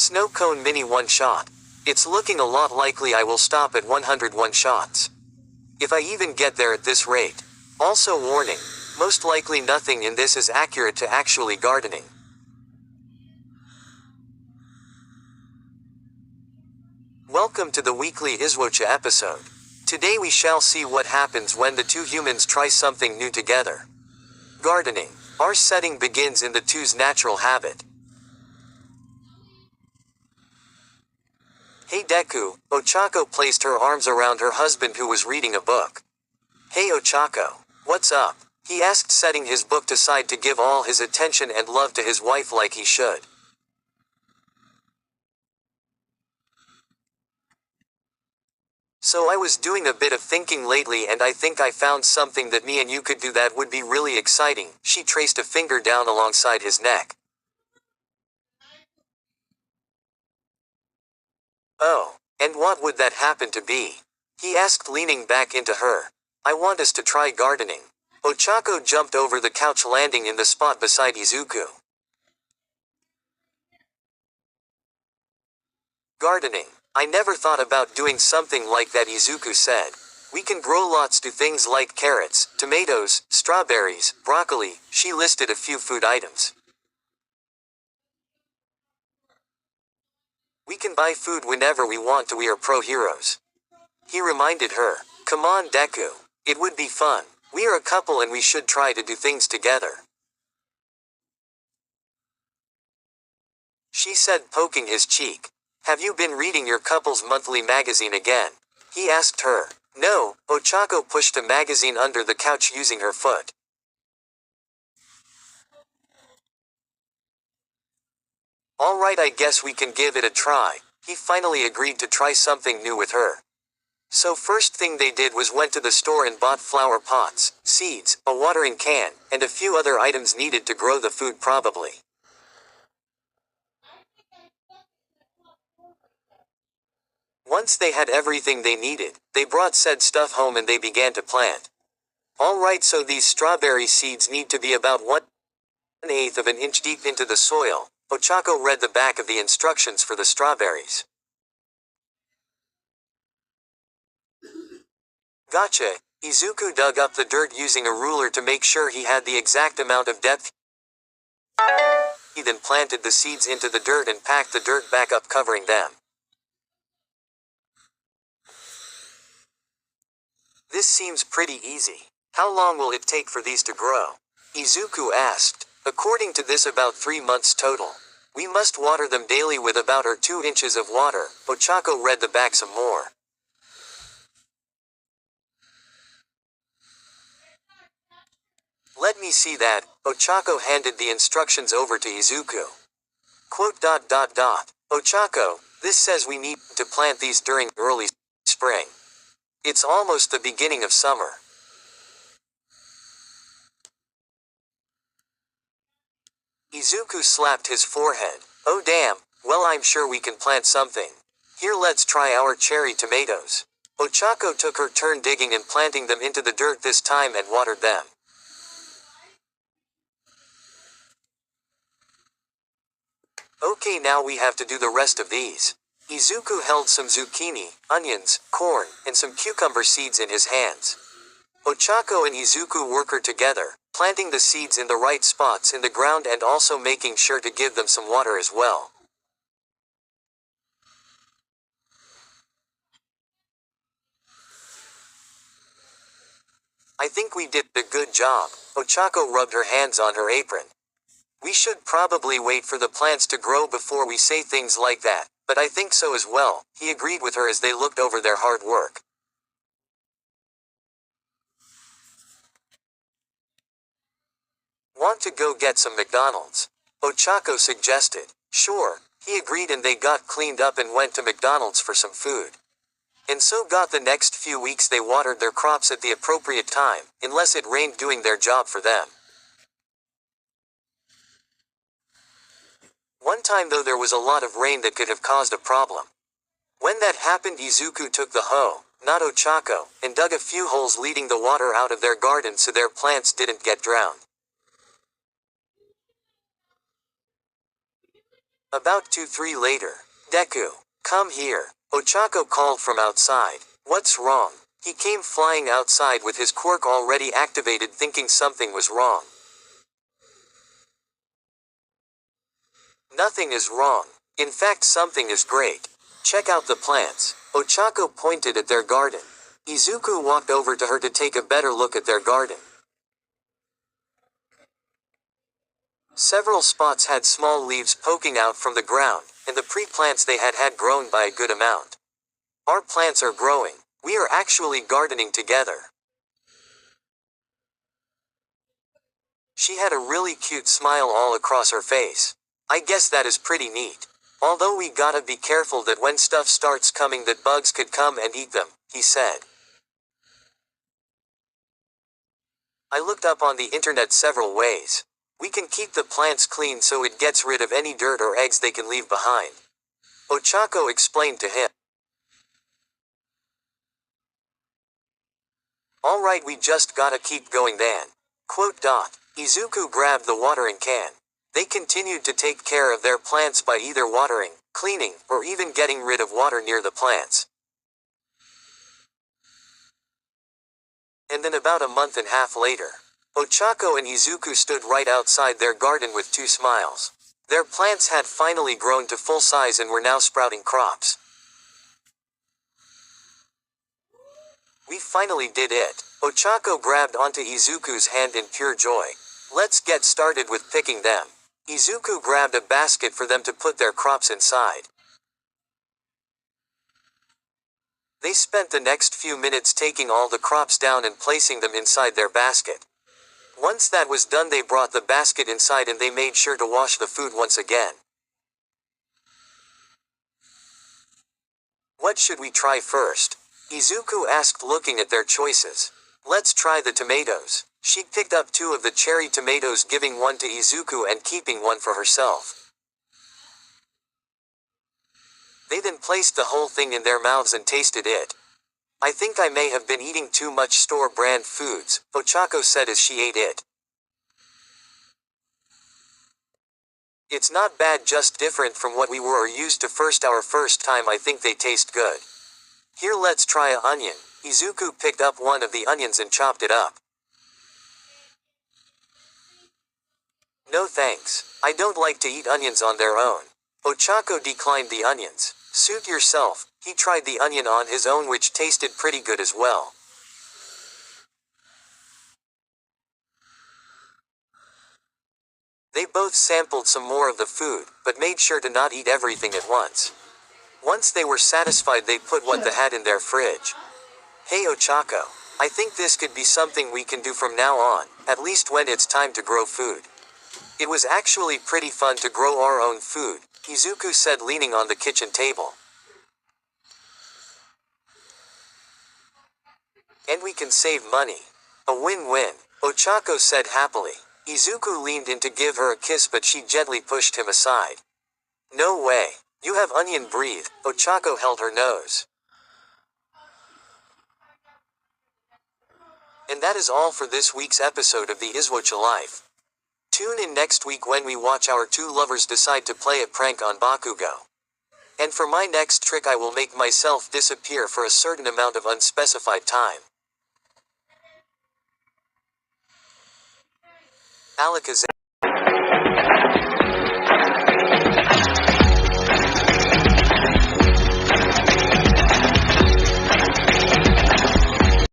Snow cone mini one shot. It's looking a lot likely I will stop at 101 shots. If I even get there at this rate. Also warning, most likely nothing in this is accurate to actually gardening. Welcome to the weekly Iswocha episode. Today we shall see what happens when the two humans try something new together. Gardening. Our setting begins in the two's natural habit. Hey Deku, Ochako placed her arms around her husband who was reading a book. Hey Ochako. What's up? He asked, setting his book aside to give all his attention and love to his wife like he should. So I was doing a bit of thinking lately and I think I found something that me and you could do that would be really exciting. She traced a finger down alongside his neck. Oh, and what would that happen to be? He asked, leaning back into her. I want us to try gardening. Ochako jumped over the couch, landing in the spot beside Izuku. Gardening. I never thought about doing something like that, Izuku said. We can grow lots of things like carrots, tomatoes, strawberries, broccoli. She listed a few food items. We can buy food whenever we want to, we are pro heroes. He reminded her. Come on Deku. It would be fun. We are a couple and we should try to do things together. She said, poking his cheek. Have you been reading your couple's monthly magazine again? He asked her. No, Ochako pushed a magazine under the couch using her foot. Alright, I guess we can give it a try. He finally agreed to try something new with her. So first thing they did was went to the store and bought flower pots, seeds, a watering can, and a few other items needed to grow the food probably. Once they had everything they needed, they brought said stuff home and they began to plant. Alright, so these strawberry seeds need to be about 1/8 of an inch deep into the soil. Ochako read the back of the instructions for the strawberries. Gotcha. Izuku dug up the dirt using a ruler to make sure he had the exact amount of depth. He then planted the seeds into the dirt and packed the dirt back up, covering them. This seems pretty easy. How long will it take for these to grow? Izuku asked. According to this, about 3 months total. We must water them daily with about 2 inches of water. Ochako read the back some more. Let me see that. Ochako handed the instructions over to Izuku. Quote. Ochako, this says we need to plant these during early spring. It's almost the beginning of summer. Izuku slapped his forehead. Oh damn, well I'm sure we can plant something. Here, let's try our cherry tomatoes. Ochako took her turn digging and planting them into the dirt this time and watered them. Okay, now we have to do the rest of these. Izuku held some zucchini, onions, corn, and some cucumber seeds in his hands. Ochako and Izuku worked together, planting the seeds in the right spots in the ground and also making sure to give them some water as well. I think we did a good job. Ochako rubbed her hands on her apron. We should probably wait for the plants to grow before we say things like that, but I think so as well, he agreed with her as they looked over their hard work. Want to go get some McDonald's? Ochako suggested. Sure, he agreed, and they got cleaned up and went to McDonald's for some food. And so got the next few weeks they watered their crops at the appropriate time, unless it rained, doing their job for them. One time though there was a lot of rain that could have caused a problem. When that happened, Izuku took the hoe, not Ochako, and dug a few holes leading the water out of their garden so their plants didn't get drowned. About 2-3 later. Deku, come here. Ochako called from outside. What's wrong? He came flying outside with his quirk already activated, thinking something was wrong. Nothing is wrong. In fact, something is great. Check out the plants. Ochako pointed at their garden. Izuku walked over to her to take a better look at their garden. Several spots had small leaves poking out from the ground, and the pre-plants they had grown by a good amount. Our plants are growing. We are actually gardening together. She had a really cute smile all across her face. I guess that is pretty neat. Although we gotta be careful that when stuff starts coming that bugs could come and eat them, he said. I looked up on the internet several ways. We can keep the plants clean so it gets rid of any dirt or eggs they can leave behind. Ochako explained to him. Alright, we just gotta keep going then. Quote. Izuku grabbed the watering can. They continued to take care of their plants by either watering, cleaning, or even getting rid of water near the plants. And then about a month and a half later, Ochako and Izuku stood right outside their garden with two smiles. Their plants had finally grown to full size and were now sprouting crops. We finally did it. Ochako grabbed onto Izuku's hand in pure joy. Let's get started with picking them. Izuku grabbed a basket for them to put their crops inside. They spent the next few minutes taking all the crops down and placing them inside their basket. Once that was done, they brought the basket inside and they made sure to wash the food once again. What should we try first? Izuku asked, looking at their choices. Let's try the tomatoes. She picked up 2 of the cherry tomatoes, giving one to Izuku and keeping one for herself. They then placed the whole thing in their mouths and tasted it. I think I may have been eating too much store-brand foods, Ochako said as she ate it. It's not bad, just different from what we were or used to our first time. I think they taste good. Here, let's try an onion. Izuku picked up one of the onions and chopped it up. No thanks. I don't like to eat onions on their own. Ochako declined the onions. Suit yourself. He tried the onion on his own, which tasted pretty good as well. They both sampled some more of the food, but made sure to not eat everything at once. Once they were satisfied, they put what they had in their fridge. Hey Ochako, I think this could be something we can do from now on, at least when it's time to grow food. It was actually pretty fun to grow our own food, Izuku said, leaning on the kitchen table. And we can save money. A win-win, Ochako said happily. Izuku leaned in to give her a kiss, but she gently pushed him aside. No way. You have onion breath. Ochako held her nose. And that is all for this week's episode of the Izwocha Life. Tune in next week when we watch our 2 lovers decide to play a prank on Bakugo. And for my next trick, I will make myself disappear for a certain amount of unspecified time. Alakazam.